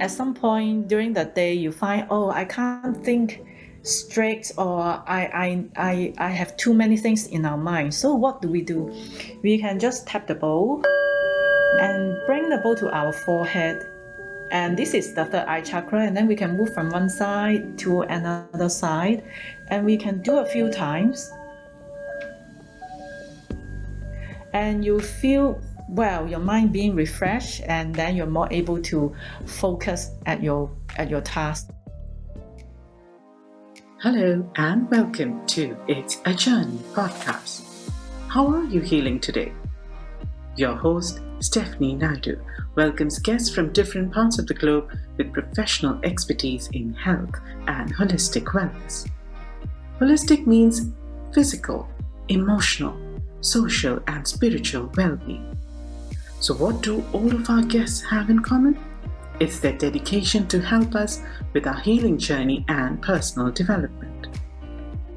at some point during the day you find, oh, I can't think straight, or I have too many things in our mind. So what do? We can just tap the bowl and bring the bowl to our forehead. And this is the third eye chakra, and then we can move from one side to another side, and we can do a few times. And you feel, well, your mind being refreshed, and then you're more able to focus at your task. Hello and welcome to It's a Journey podcast. How are you healing today? Your host, Stephanie Naidu, welcomes guests from different parts of the globe with professional expertise in health and holistic wellness. Holistic means physical, emotional, social, and spiritual well-being. So what do all of our guests have in common? It's their dedication to help us with our healing journey and personal development.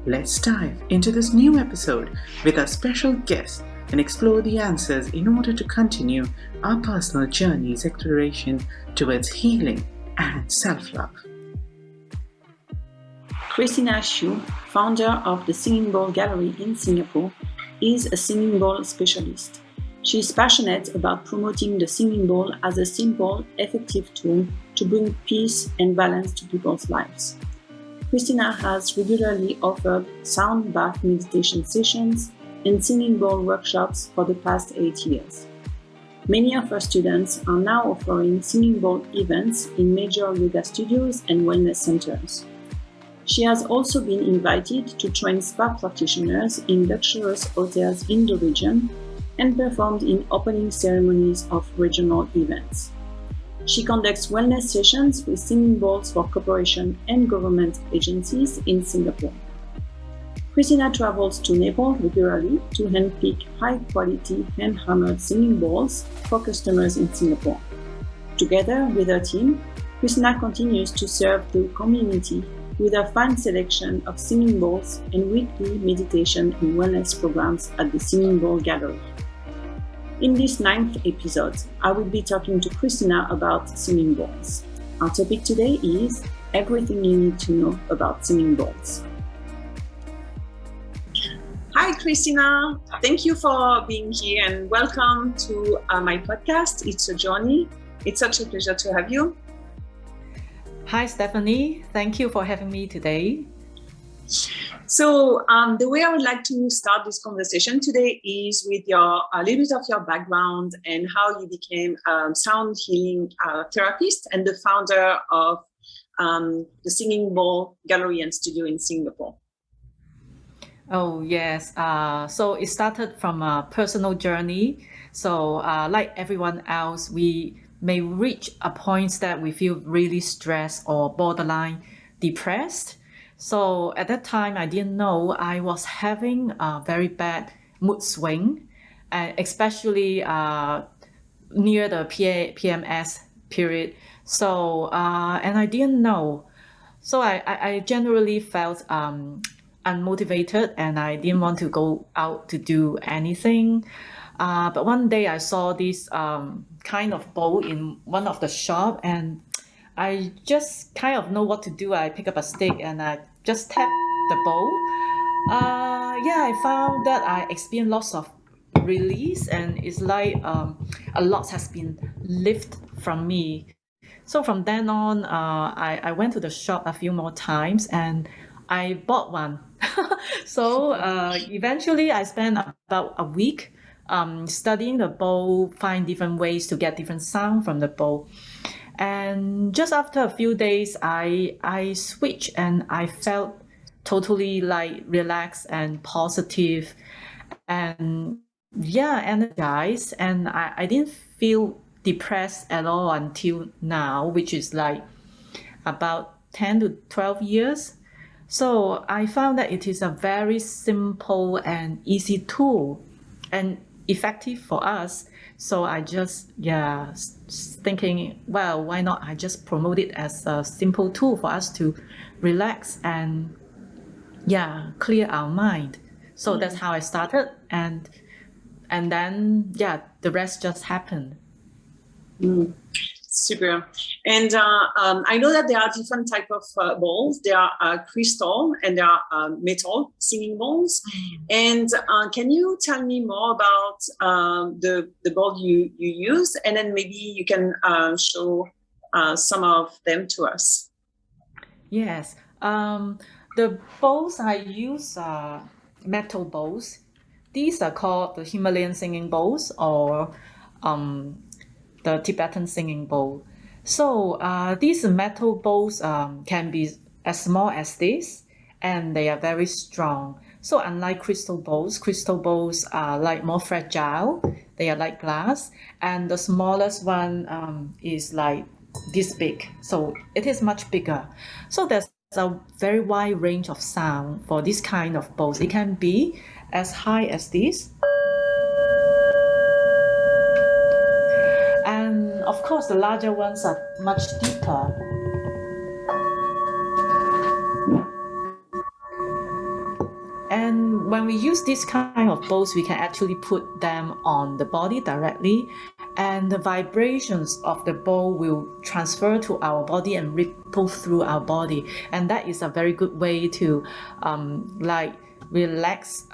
Let's dive into this new episode with our special guest and explore the answers in order to continue our personal journey's exploration towards healing and self-love. Christina Shiu, founder of the Singing Bowl Gallery in Singapore, is a singing bowl specialist. She is passionate about promoting the singing bowl as a simple, effective tool to bring peace and balance to people's lives. Christina has regularly offered sound bath meditation sessions and singing bowl workshops for the past 8 years. Many of her students are now offering singing bowl events in major yoga studios and wellness centers. She has also been invited to train spa practitioners in luxurious hotels in the region and performed in opening ceremonies of regional events. She conducts wellness sessions with singing bowls for corporation and government agencies in Singapore. Christina travels to Nepal regularly to handpick high-quality hand-hammered singing bowls for customers in Singapore. Together with her team, Christina continues to serve the community with a fine selection of singing bowls and weekly meditation and wellness programs at the Singing Bowl Gallery. In this 9th episode, I will be talking to Christina about singing bowls. Our topic today is everything you need to know about singing bowls. Hi, Christina. Thank you for being here and welcome to my podcast, It's a Journey. It's such a pleasure to have you. Hi, Stephanie. Thank you for having me today. So the way I would like to start this conversation today is with a little bit of your background and how you became a sound healing therapist and the founder of the Singing Bowl Gallery and Studio in Singapore. Oh, yes. So it started from a personal journey. So like everyone else, we may reach a point that we feel really stressed or borderline depressed. So at that time, I didn't know I was having a very bad mood swing, especially near the PMS period. So, and I didn't know. So I generally felt unmotivated, and I didn't want to go out to do anything. But one day I saw this kind of bowl in one of the shop, and I just kind of know what to do. I pick up a stick and I just tap the bowl. I found that I experienced lots of release, and it's like a lot has been lifted from me. So from then on, I went to the shop a few more times and I bought one. So eventually I spent about a week studying the bowl, find different ways to get different sound from the bowl. And just after a few days, I switched and I felt totally like relaxed and positive and energized. And I didn't feel depressed at all until now, which is like about 10 to 12 years. So I found that it is a very simple and easy tool and effective for us. So I just, thinking, well, why not? I just promote it as a simple tool for us to relax and, clear our mind. So that's how I started. And then, the rest just happened. Super. And I know that there are different type of bowls. There are crystal and there are metal singing bowls. And can you tell me more about the bowl you use? And then maybe you can show some of them to us. Yes. The bowls I use are metal bowls. These are called the Himalayan singing bowls or the Tibetan singing bowl. So these metal bowls can be as small as this, and they are very strong. So unlike crystal bowls are like more fragile. They are like glass, and the smallest one is like this big. So it is much bigger. So there's a very wide range of sound for this kind of bowls. It can be as high as this. And of course, the larger ones are much deeper. And when we use this kind of bowls, we can actually put them on the body directly, and the vibrations of the bowl will transfer to our body and ripple through our body. And that is a very good way to release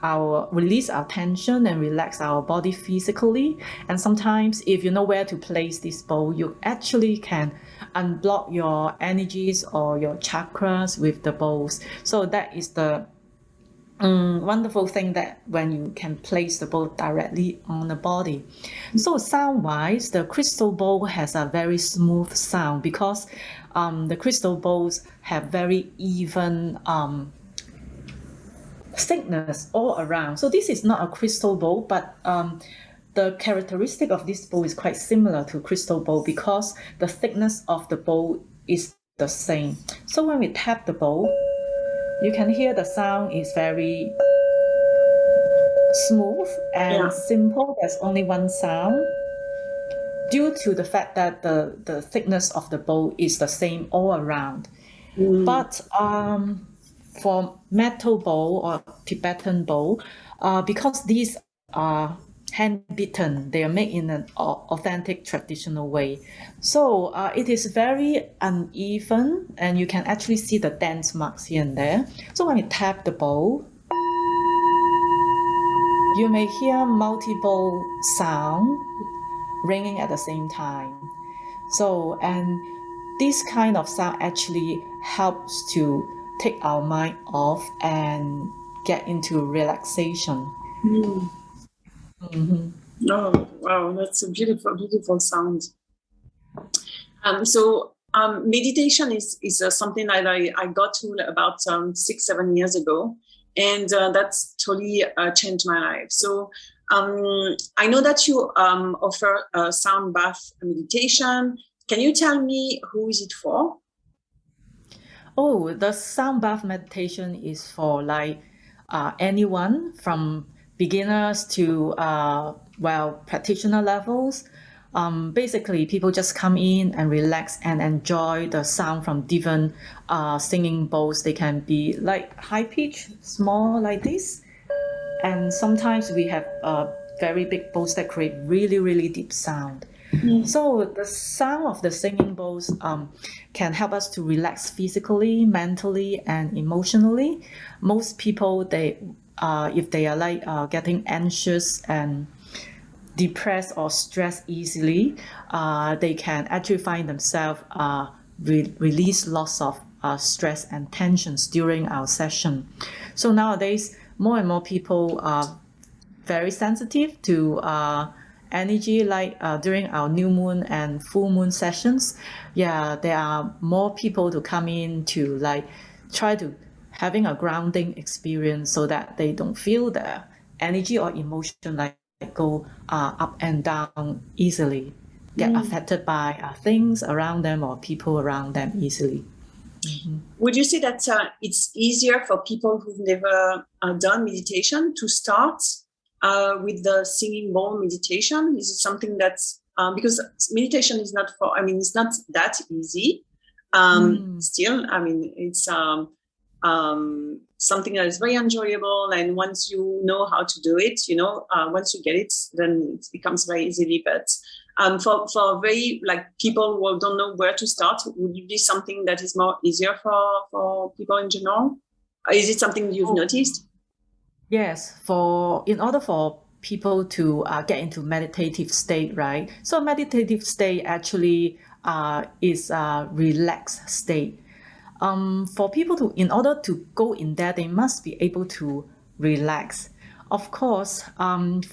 our tension and relax our body physically. And sometimes if you know where to place this bowl, you actually can unblock your energies or your chakras with the bowls. So that is the wonderful thing, that when you can place the bowl directly on the body. So sound wise, the crystal bowl has a very smooth sound because the crystal bowls have very even thickness all around. So this is not a crystal bowl, but the characteristic of this bowl is quite similar to crystal bowl because the thickness of the bowl is the same. So when we tap the bowl, you can hear the sound is very smooth and simple. There's only one sound due to the fact that the thickness of the bowl is the same all around. But for metal bowl or Tibetan bowl, because these are hand-beaten, they are made in an authentic traditional way. So it is very uneven, and you can actually see the dent marks here and there. So when you tap the bowl, you may hear multiple sound ringing at the same time. So, and this kind of sound actually helps to take our mind off and get into relaxation. Oh, wow, that's a beautiful, beautiful sound. So meditation is something that I got to about 6-7 years ago, and that's totally changed my life. So I know that you offer a sound bath meditation. Can you tell me who is it for? Oh, the sound bath meditation is for like anyone from beginners to practitioner levels. Basically, people just come in and relax and enjoy the sound from different singing bowls. They can be like high pitch, small like this, and sometimes we have very big bowls that create really, really deep sound. So the sound of the singing bowls can help us to relax physically, mentally, and emotionally. Most people, if they are like getting anxious and depressed or stressed easily, they can actually find themselves release lots of stress and tensions during our session. So nowadays, more and more people are very sensitive to energy, like during our new moon and full moon sessions. Yeah, there are more people to come in to like try to having a grounding experience so that they don't feel the energy or emotion like go up and down easily, get affected by things around them or people around them easily. Would you say that it's easier for people who've never done meditation to start with the singing bowl meditation? Is it something that's because meditation is not for, it's not that easy. Still, it's something that is very enjoyable. And once you know how to do it, once you get it, then it becomes very easily. But For very like people who don't know where to start, would it be something that is more easier for people in general? Is it something you've noticed? Yes, in order for people to get into meditative state, right? So meditative state actually is a relaxed state. For people in order to go in there, they must be able to relax. Of course,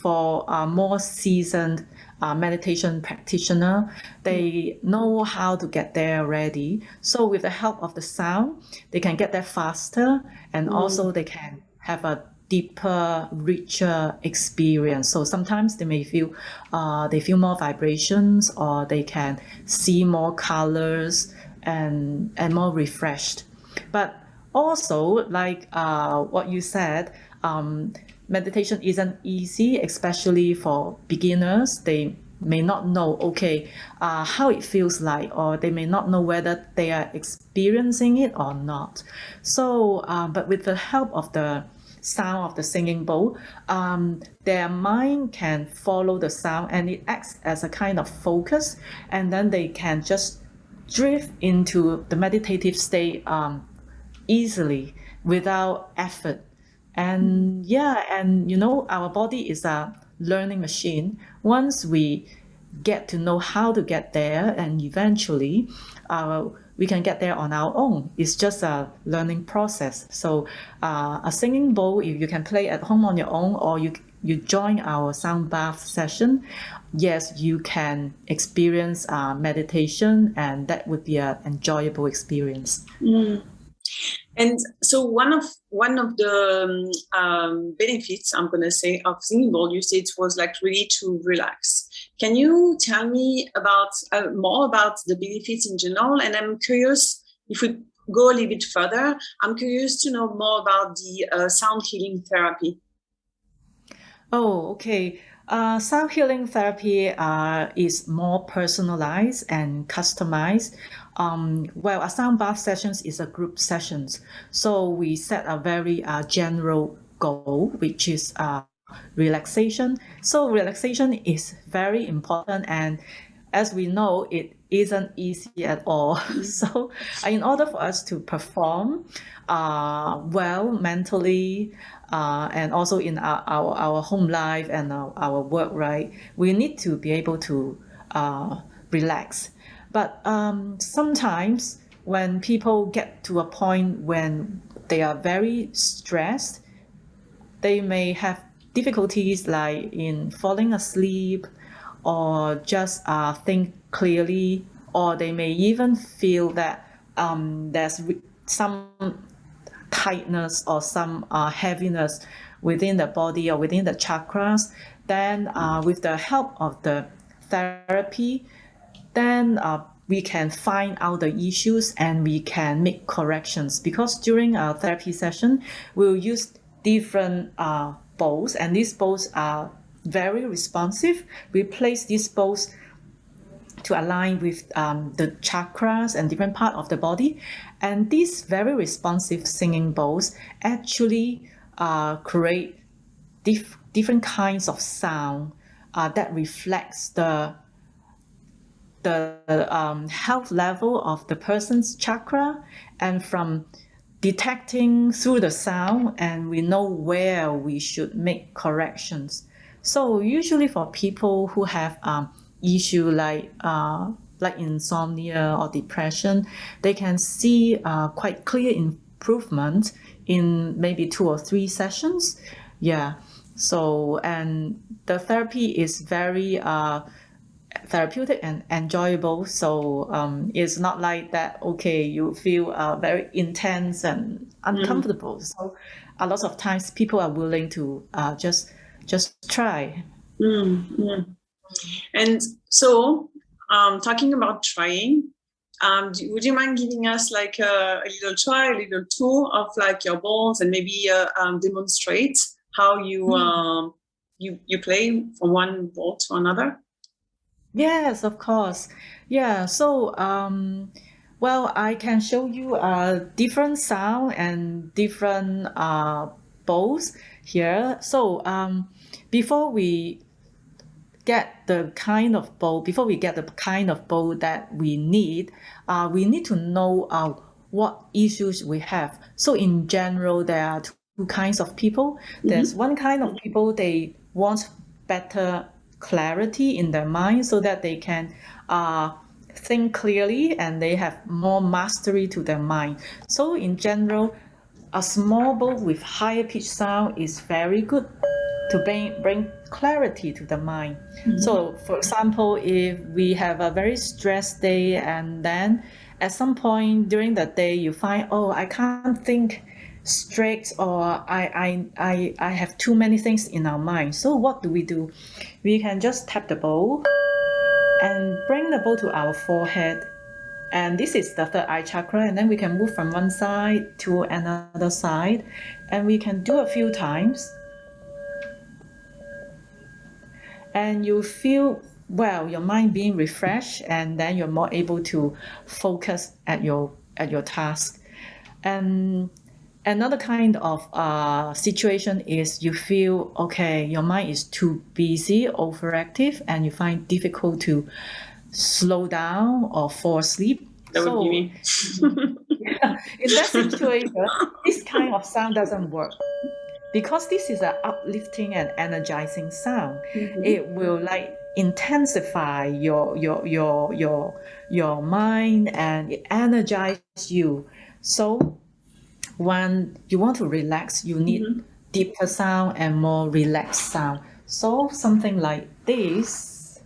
for a more seasoned meditation practitioner, they know how to get there already. So with the help of the sound, they can get there faster, and also they can have a deeper, richer experience. So sometimes they feel more vibrations, or they can see more colors and more refreshed. But also, like what you said, meditation isn't easy, especially for beginners. They may not know, how it feels like, or they may not know whether they are experiencing it or not. So, but with the help of the sound of the singing bowl, their mind can follow the sound, and it acts as a kind of focus, and then they can just drift into the meditative state easily without effort. And yeah, and our body is a learning machine. Once we get to know how to get there, and eventually we can get there on our own. It's just a learning process. So a singing bowl, if you can play at home on your own, or you join our sound bath session, yes, you can experience meditation, and that would be an enjoyable experience. And so one of the benefits, I'm going to say, of singing bowl, you said it was like really to relax. Can you tell me about more about the benefits in general? And I'm curious, if we go a little bit further, I'm curious to know more about the sound healing therapy. Oh, okay. Sound healing therapy is more personalized and customized. Well, a sound bath sessions is a group sessions. So we set a very general goal, which is relaxation. So relaxation is very important, and as we know, it isn't easy at all. So in order for us to perform well mentally, and also in our home life and our work, right, we need to be able to relax. But sometimes when people get to a point when they are very stressed, they may have difficulties like in falling asleep, or just think clearly, or they may even feel that there's some tightness or some heaviness within the body or within the chakras. Then with the help of the therapy, then we can find out the issues, and we can make corrections, because during our therapy session we'll use different bowls, and these bowls are very responsive. We place these bowls to align with the chakras and different part of the body, and these very responsive singing bowls actually create different kinds of sound that reflects the health level of the person's chakra. And from detecting through the sound, and we know where we should make corrections. So usually for people who have issue like insomnia or depression, they can see quite clear improvement in maybe 2 or 3 sessions. Yeah. So, and the therapy is very therapeutic and enjoyable. So it's not like that, okay, you feel very intense and uncomfortable. So a lot of times people are willing to just try. And so talking about trying, would you mind giving us like a little try, a little tour of like your balls, and maybe demonstrate how you you play from one ball to another? Yes, of course. Yeah. So well, I can show you different sound and different bowls here. So before we get the kind of bowl, before we get the kind of bowl that we need to know what issues we have. So in general, there are two kinds of people. There's one kind of people, they want better clarity in their mind so that they can think clearly and they have more mastery to their mind. So in general, a small bowl with higher pitch sound is very good to bring clarity to the mind. So for example, if we have a very stressed day and then at some point during the day you find, oh, I can't think straight, or I have too many things in our mind. So what do? We can just tap the bowl and bring the bowl to our forehead. And this is the third eye chakra, and then we can move from one side to another side, and we can do a few times. And you feel, well, your mind being refreshed, and then you're more able to focus at your task. And another kind of situation is you feel, okay, your mind is too busy, overactive, and you find difficult to slow down or fall asleep. That would be me. In that situation, this kind of sound doesn't work. Because this is an uplifting and energizing sound, it will like intensify your mind, and it energizes you. So when you want to relax, you need deeper sound and more relaxed sound. So something like this.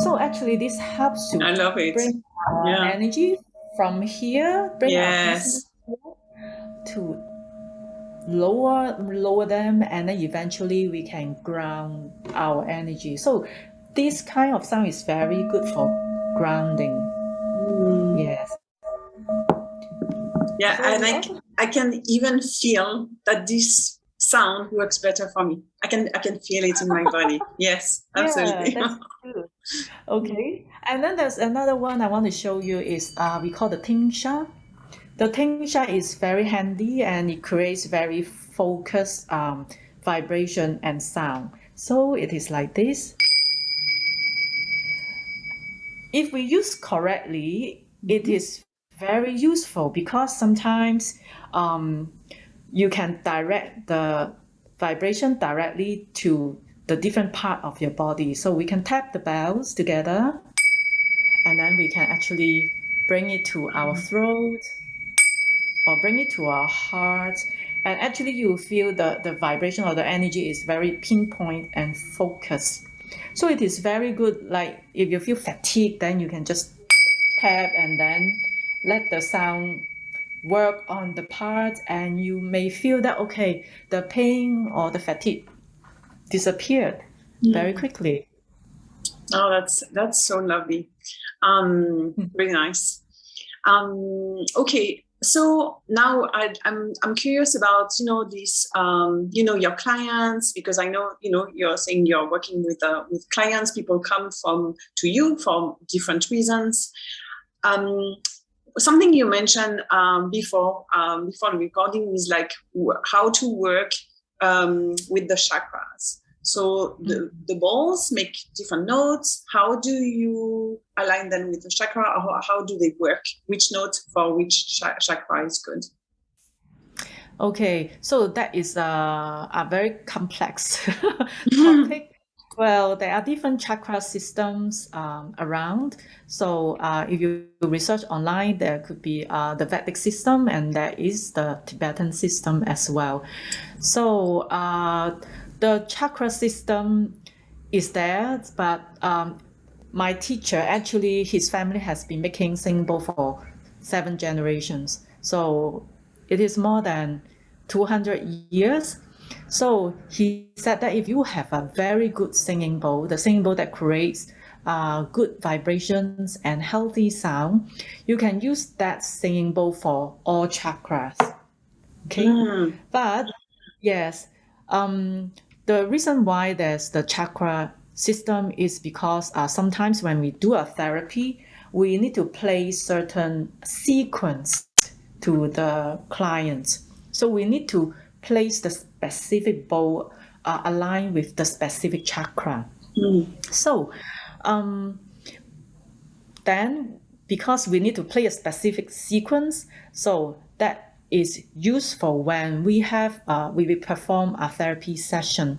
So actually, this helps to I love it. bring energy from here, bring our business to lower them, and then eventually we can ground our energy. So this kind of sound is very good for grounding. Yes. Yeah, so, and I can even feel that this sound works better for me. I can feel it in my body. Yes, absolutely. Yeah, that's good. Okay, and then there's another one I want to show you is we call the Ting Sha. The Ting Sha is very handy and it creates very focused vibration and sound. So it is like this. If we use correctly, it is very useful because sometimes you can direct the vibration directly to the different part of your body. So we can tap the bells together, and then we can actually bring it to our throat or bring it to our heart. And actually you feel the vibration or the energy is very pinpoint and focused. So it is very good. Like if you feel fatigued, then you can just tap and then let the sound work on the part, and you may feel that, okay, the pain or the fatigue disappeared very quickly. Oh, that's so lovely. Very nice. Okay, so now I'm curious about this your clients, because I know you're saying you're working with clients. People come to you for different reasons. Something you mentioned before the recording is like how to work with the chakras. So the balls make different notes. How do you align them with the chakra? Or how do they work? Which note for which chakra is good? Okay, so that is a very complex topic. Well, there are different chakra systems around. So if you research online, there could be the Vedic system, and there is the Tibetan system as well. So the chakra system is there, but my teacher, actually, his family has been making singing bowl for 7 generations. So it is more than 200 years. So he said that if you have a very good singing bowl, the singing bowl that creates good vibrations and healthy sound, you can use that singing bowl for all chakras. Okay, but yes, the reason why there's the chakra system is because sometimes when we do a therapy, we need to play certain sequence to the clients. So we need to place specific bowl aligned with the specific chakra. So then, because we need to play a specific sequence, so that is useful when we have we will perform a therapy session.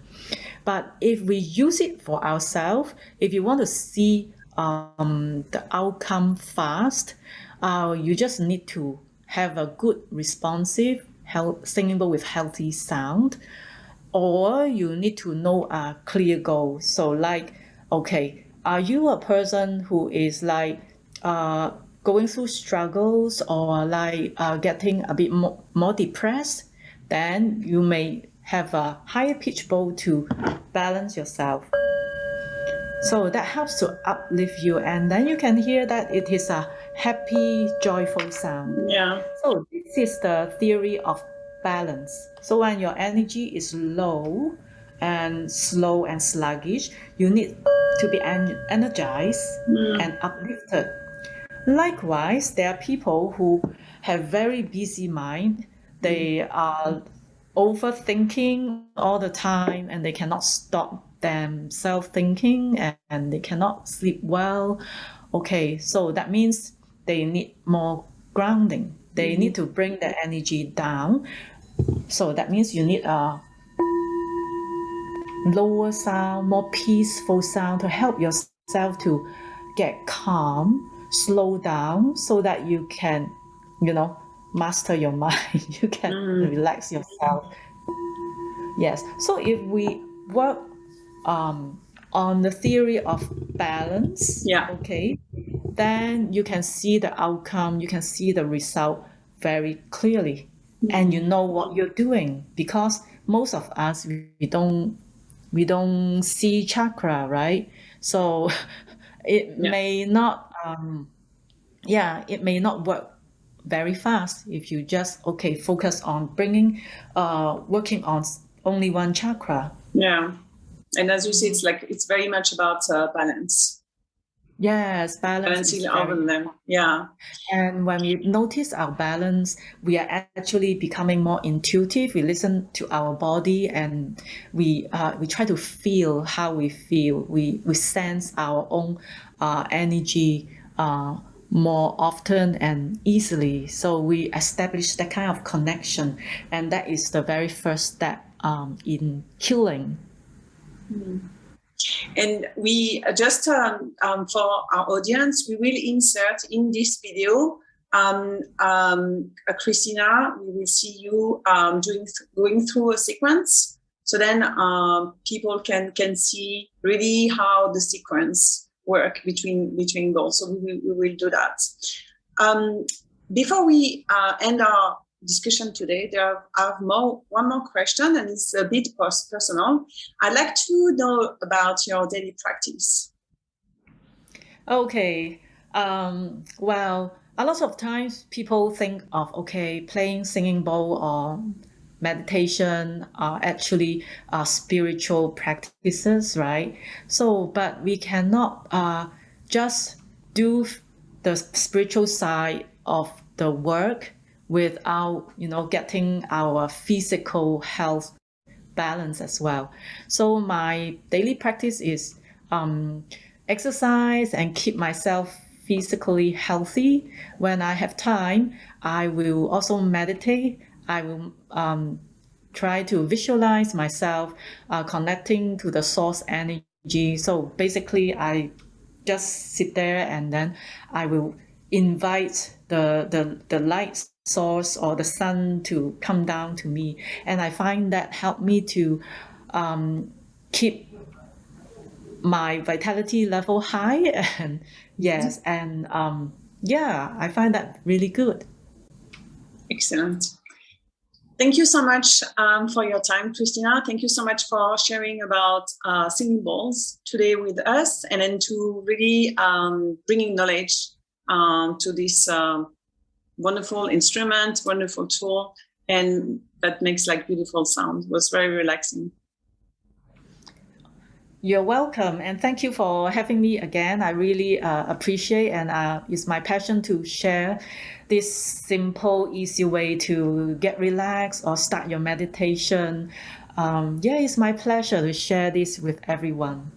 But if we use it for ourselves, if you want to see the outcome fast, you just need to have a good responsive singing bowl with healthy sound, or you need to know a clear goal. So like, okay, are you a person who is like going through struggles, or like getting a bit more depressed? Then you may have a higher pitch bowl to balance yourself. So that helps to uplift you, and then you can hear that it is a happy, joyful sound. Yeah. So this is the theory of balance. So when your energy is low and slow and sluggish, you need to be energized and uplifted. Likewise, there are people who have very busy mind. They are overthinking all the time, and they cannot stop themselves thinking, and they cannot sleep well. Okay, so that means they need more grounding. They need to bring their energy down. So that means you need a lower sound, more peaceful sound to help yourself to get calm, slow down, so that you can, master your mind. You can relax yourself. Yes. So if we work on the theory of balance, Yeah. okay, then you can see the outcome, you can see the result very clearly, and you know what you're doing, because most of us we don't see chakra, right? So it may not it may not work very fast if you just focus on working on only one chakra. Yeah. And as you say, it's very much about balance. Yes, balance Balancing is all very of them. Yeah. And when we notice our balance, we are actually becoming more intuitive. We listen to our body, and we try to feel how we feel. We sense our own energy more often and easily. So we establish that kind of connection, and that is the very first step in healing. And we just for our audience, we will insert in this video, Christina, we will see you going through a sequence. So then people can see really how the sequence work between goals. So we will do that. Before we end our discussion today, I have one more question, and it's a bit personal. I'd like to know about your daily practice. Okay. Well, a lot of times people think of playing singing bowl or meditation are actually spiritual practices, right? So, but we cannot just do the spiritual side of the work without getting our physical health balance as well. So my daily practice is exercise and keep myself physically healthy. When I have time, I will also meditate. I will try to visualize myself connecting to the source energy. So basically, I just sit there, and then I will invite the light source or the sun to come down to me, and I find that helped me to keep my vitality level high. And yes, and I find that really good. Excellent. Thank you so much for your time, Christina. Thank you so much for sharing about singing bowls today with us, and then to really bringing knowledge to this wonderful instrument, wonderful tool, and that makes beautiful sound. It was very relaxing. You're welcome, and thank you for having me again. I really appreciate, and it's my passion to share this simple, easy way to get relaxed or start your meditation. Yeah, it's my pleasure to share this with everyone.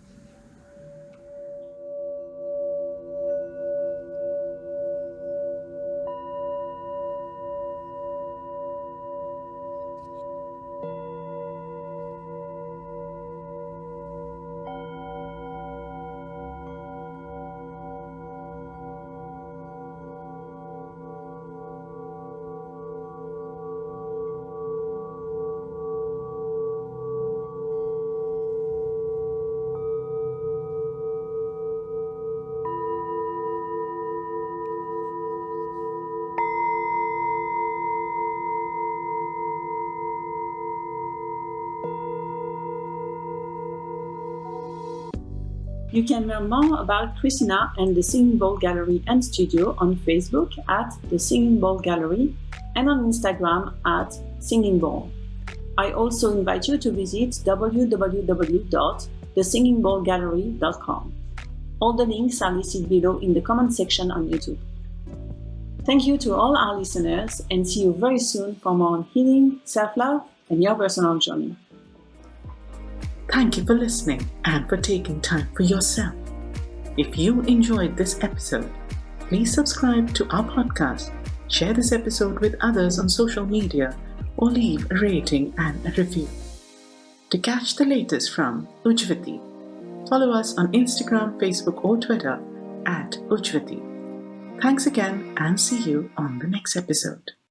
You can learn more about Christina and the Singing Bowl Gallery and Studio on Facebook at the Singing Bowl Gallery and on Instagram at Singing Bowl. I also invite you to visit www.thesingingbowlgallery.com. All the links are listed below in the comment section on YouTube. Thank you to all our listeners, and see you very soon for more on healing, self-love, and your personal journey. Thank you for listening and for taking time for yourself. If you enjoyed this episode, please subscribe to our podcast, share this episode with others on social media, or leave a rating and a review. To catch the latest from Ujjwati, follow us on Instagram, Facebook, or Twitter at Ujjwati. Thanks again, and see you on the next episode.